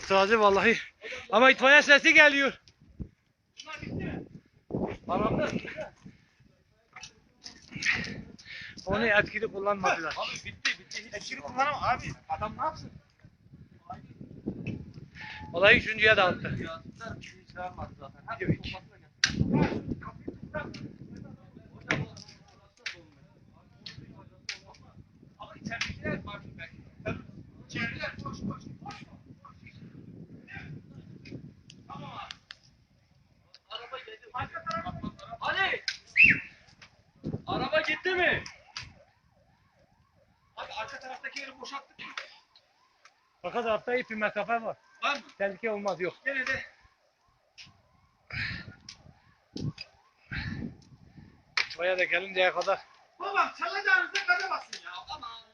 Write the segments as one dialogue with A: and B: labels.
A: Taze vallahi. Ama itfaiye sesi geliyor.
B: Bunlar bitti mi? Tamamdır.
A: Onu etkili kullanmadılar.
B: Abi bitti. Etkili kullanamam abi. Adam ne yapsın?
A: Vallahi üçüncüye dağıttı.
B: Hadi iki. Ama içeridekiler farklı belki. İçeridekiler boş. Tamam abi. Araba geldi. Arka tarafa. Ali! Araba gitti mi? Abi arka taraftaki yeri boşalttık mı?
A: Fakat altta ip bir mesafe var.
B: Var mı?
A: Tehlike olmaz yok.
B: Gene de.
A: İtfaiye de gelinceye kadar.
B: Babam çalacağınızda gaza basın ya. Aman.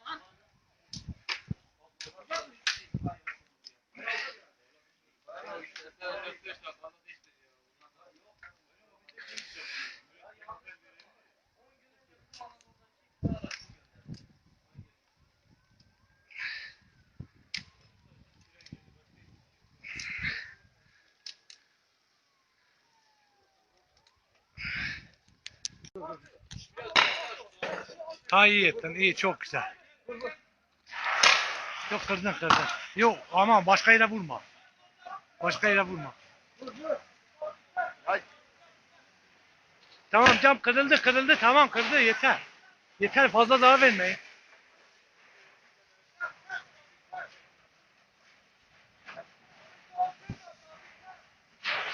A: Ha iyi ettin, iyi çok güzel. Yok kırdın. Yok aman başka yere vurma. Başka yere vurma. Tamam cam kırıldı tamam kırdı yeter. Yeter fazla daha vermeyin.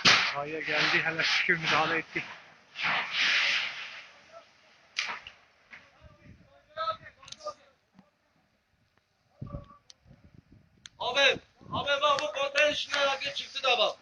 A: Hayır geldi hele şükür müdahale etti.
C: Abi bak bu konteyner işine rakı çıktı da bak.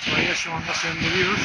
A: İtfaiye şu anda söndürüyor.